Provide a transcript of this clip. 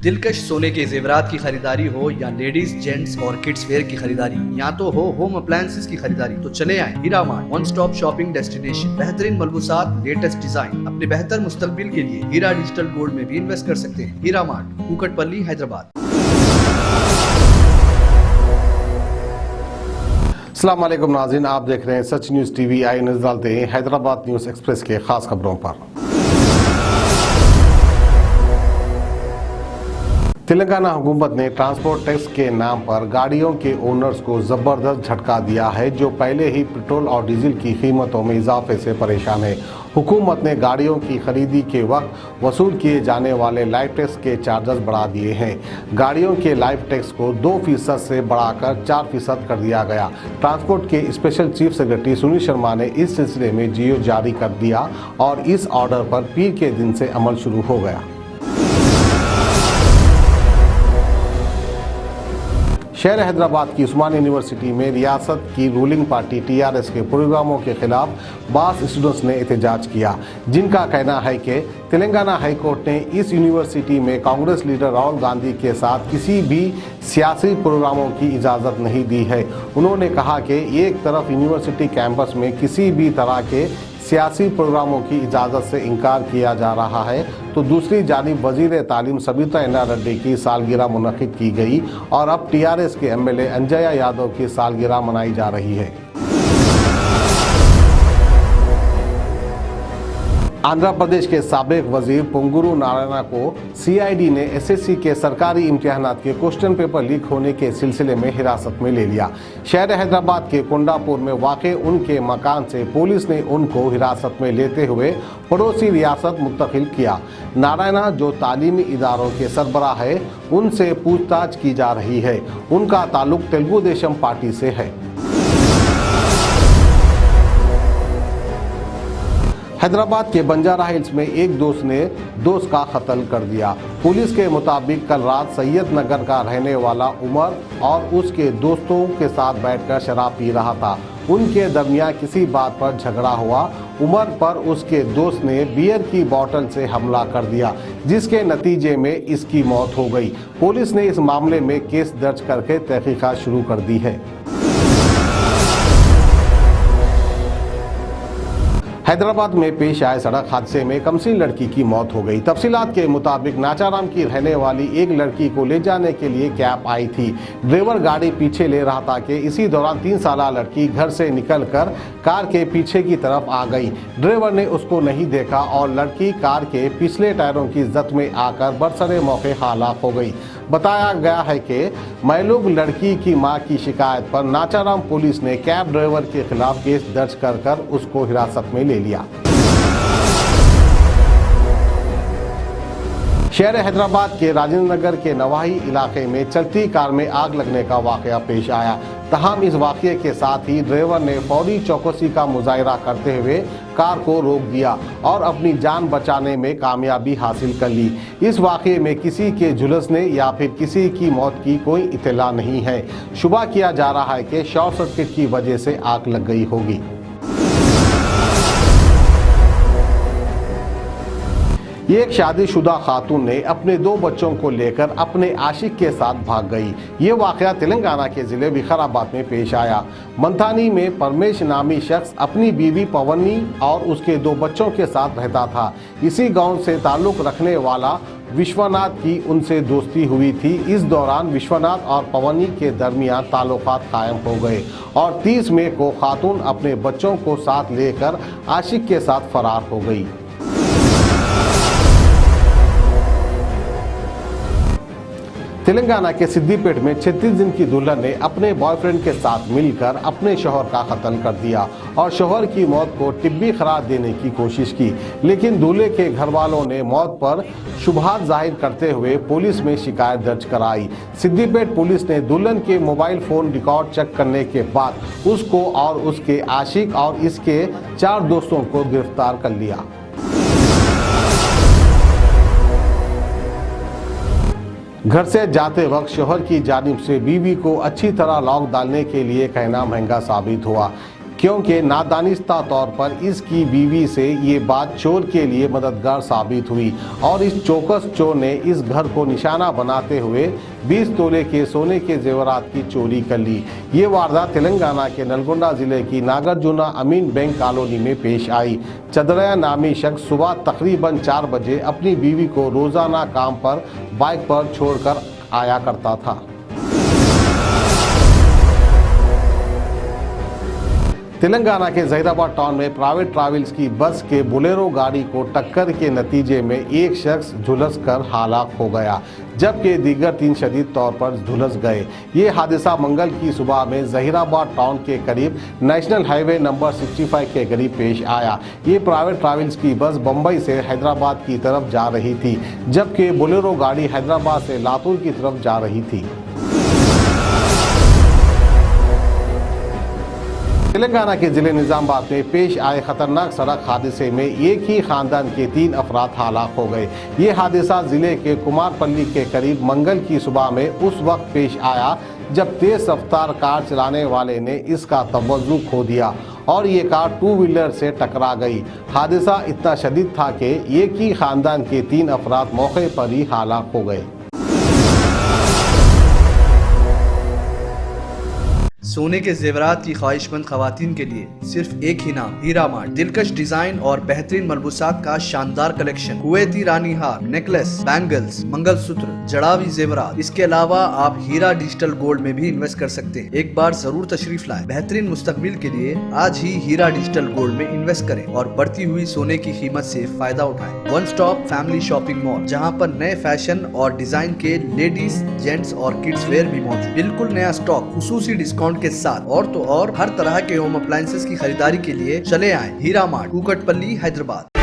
दिलकश सोने के जेवरात की खरीदारी हो या लेडीज जेंट्स और किड्स वेयर की खरीदारी, या तो हो होम अप्लायंसेस की खरीदारी, तो चले आए Heera mart, one stop shopping destination. बेहतरीन मलबूसात, लेटेस्ट डिजाइन, अपने बेहतर मुस्तकबिल के लिए हीरा डिजिटल गोल्ड में भी इन्वेस्ट कर सकते हैं। हीरा मार्ट, कुकटपल्ली, हैदराबाद। अस्सलाम वालेकुम नाज़रीन, आप देख रहे हैं सच न्यूज़ टीवी। आई नजर डालते हैं हैदराबाद न्यूज़ एक्सप्रेस के खास खबरों पर। तेलंगाना हुकूमत ने ट्रांसपोर्ट टैक्स के नाम पर गाड़ियों के ओनर्स को ज़बरदस्त झटका दिया है, जो पहले ही पेट्रोल और डीजल की कीमतों में इजाफे से परेशान है। हुकूमत ने गाड़ियों की खरीदी के वक्त वसूल किए जाने वाले लाइफ टैक्स के चार्जेस बढ़ा दिए हैं। गाड़ियों के लाइफ टैक्स को 2% से बढ़ाकर 4% कर दिया गया। ट्रांसपोर्ट के special chief secretary Sunil Sharma ने इस सिलसिले में जीओ जारी कर दिया और इस ऑर्डर पर पीर के दिन से अमल शुरू हो गया। शहर हैदराबाद की उस्मान यूनिवर्सिटी में रियासत की रूलिंग पार्टी टीआरएस के प्रोग्रामों के खिलाफ 12 स्टूडेंट्स ने एहतजाज किया, जिनका कहना है कि तेलंगाना हाई कोर्ट ने इस यूनिवर्सिटी में कांग्रेस लीडर राहुल गांधी के साथ किसी भी सियासी प्रोग्रामों की इजाज़त नहीं दी है। उन्होंने कहा कि एक तरफ यूनिवर्सिटी कैंपस में किसी भी तरह के सियासी प्रोग्रामों की इजाज़त से इनकार किया जा रहा है, तो दूसरी जानिब वज़ीर तालीम सबिता इना रेड्डी की सालगिरह मुनक़िद की गई और अब टीआरएस के एमएलए अंजया यादव की सालगिरह मनाई जा रही है। आंध्र प्रदेश के साबिक वजीर पोंगुरु नारायणा को सीआईडी ने एसएससी के सरकारी इम्तिहानात के क्वेश्चन पेपर लीक होने के सिलसिले में हिरासत में ले लिया। शहर हैदराबाद के कोंडापुर में वाक़े उनके मकान से पुलिस ने उनको हिरासत में लेते हुए पड़ोसी रियासत मुंतकिल किया। नारायणा, जो तालीमी इदारों के सरबराह है, उनसे पूछताछ की जा रही है। उनका ताल्लुक तेलुगु देशम पार्टी से है। हैदराबाद के बंजारा हिल्स में एक दोस्त ने दोस्त का कत्ल कर दिया। पुलिस के मुताबिक कल रात सैयद नगर का रहने वाला उमर और उसके दोस्तों के साथ बैठकर शराब पी रहा था। उनके दरमियान किसी बात पर झगड़ा हुआ। उमर पर उसके दोस्त ने बियर की बोतल से हमला कर दिया, जिसके नतीजे में इसकी मौत हो गई। पुलिस ने इस मामले में केस दर्ज करके तहकीकात शुरू कर दी है। हैदराबाद में पेश आए सड़क हादसे में कमसीन लड़की की मौत हो गई। तफसीलात के मुताबिक नाचाराम की रहने वाली एक लड़की को ले जाने के लिए कैब आई थी। ड्राइवर गाड़ी पीछे ले रहा था कि इसी दौरान 3 साला लड़की घर से निकलकर कार के पीछे की तरफ आ गई। ड्राइवर ने उसको नहीं देखा और लड़की कार के पिछले टायरों की जद में आकर बरसरे मौके हलाक हो गई। बताया गया है कि मयलूम लड़की की मां की शिकायत पर नाचाराम पुलिस ने कैब ड्राइवर के खिलाफ केस दर्ज कर उसको हिरासत में ले लिया। शहर हैदराबाद के राजेंद्र नगर के नवाही इलाके में चलती कार में आग लगने का वाकया पेश आया। तहम इस वाकये के साथ ही ड्राइवर ने फौरी चौकसी का मुजाहिरा करते हुए कार को रोक दिया और अपनी जान बचाने में कामयाबी हासिल कर ली। इस वाकये में किसी के झुलसने या फिर किसी की मौत की कोई इत्तला नहीं है। शुबा किया जा रहा है कि शॉर्ट सर्किट की वजह से आग लग गई होगी। एक शादीशुदा खातून ने अपने 2 बच्चों को लेकर अपने आशिक के साथ भाग गई। ये वाकया तेलंगाना के जिले विकाराबाद में पेश आया। मंथानी में परमेश नामी शख्स अपनी बीवी पवनी और उसके 2 बच्चों के साथ रहता था। इसी गांव से ताल्लुक रखने वाला विश्वनाथ की उनसे दोस्ती हुई थी। इस दौरान विश्वनाथ और पवनी के दरमियान ताल्लुकात कायम हो गए और 30 मई को खातून अपने बच्चों को साथ लेकर आशिक के साथ फरार हो गई। तेलंगाना के सिद्दीपेट में 36 दिन की दुल्हन ने अपने बॉयफ्रेंड के साथ मिलकर अपने शौहर का कत्ल कर दिया और शौहर की मौत को तिब्बी करार देने की कोशिश की, लेकिन दूल्हे के घर वालों ने मौत पर शुबहात जाहिर करते हुए पुलिस में शिकायत दर्ज कराई। सिद्दीपेट पुलिस ने दुल्हन के मोबाइल फ़ोन रिकॉर्ड चेक करने के बाद उसको और उसके आशिक और इसके 4 दोस्तों को गिरफ्तार कर लिया। घर से जाते वक्त शौहर की जानिब से बीवी को अच्छी तरह लॉक डालने के लिए कहना महंगा साबित हुआ। क्योंकि नादानिस्ता तौर पर इसकी बीवी से ये बात चोर के लिए मददगार साबित हुई और इस चौकस चोर ने इस घर को निशाना बनाते हुए 20 तोले के सोने के जेवरात की चोरी कर ली। ये वारदात तेलंगाना के नलगोंडा जिले की नागार्जुना अमीन बैंक कॉलोनी में पेश आई। चंद्रया नामी शख्स सुबह तकरीबन 4 बजे अपनी बीवी को रोजाना काम पर बाइक पर छोड़कर आया करता था। तेलंगाना के जहीराबाद टाउन में प्राइवेट ट्रैवल्स की बस के बोलेरो गाड़ी को टक्कर के नतीजे में एक शख्स झुलस कर हलाक हो गया, जबकि दीगर 3 शदीद तौर पर झुलस गए। ये हादसा मंगल की सुबह में जहीराबाद टाउन के करीब नेशनल हाईवे नंबर 65 के करीब पेश आया। ये प्राइवेट ट्रैवल्स की बस बम्बई से हैदराबाद की तरफ जा रही थी, जबकि बोलेरो गाड़ी हैदराबाद से लातूर की तरफ जा रही थी। तेलंगाना के जिले निजामाबाद में पेश आए खतरनाक सड़क हादसे में एक ही खानदान के 3 अफराद हलाक हो गए। ये हादसा जिले के कुमारपल्ली के करीब मंगल की सुबह में उस वक्त पेश आया जब तेज रफ्तार कार चलाने वाले ने इसका तवज्जो खो दिया और ये कार 2 व्हीलर से टकरा गई। हादसा इतना शदीद था कि एक ही खानदान के 3 अफराद मौके पर ही हलाक हो गए। सोने के जेवरात की ख्वाहिशमंद खवातीन के लिए सिर्फ एक ही नाम, हीरा मार्ट। दिलकश डिजाइन और बेहतरीन मलबूसात का शानदार कलेक्शन, कुवैती रानी हार, नेकलेस, बैंगल्स, मंगलसूत्र, जड़ावी जेवरात। इसके अलावा आप हीरा डिजिटल गोल्ड में भी इन्वेस्ट कर सकते हैं। एक बार जरूर तशरीफ लाएं। बेहतरीन मुस्तकबिल के लिए आज ही हीरा डिजिटल गोल्ड में इन्वेस्ट करें और बढ़ती हुई सोने की कीमत से फायदा उठाएं। One stop family shopping mall, जहां पर नए फैशन और डिजाइन के लेडीज, जेंट्स और किड्स वेयर भी मौजूद। बिल्कुल नया स्टॉक, खुसूसी डिस्काउंट के साथ। और तो और हर तरह के होम अप्लायंसेस की खरीदारी के लिए चले आए हीरा मार्ट, कुकटपल्ली, हैदराबाद।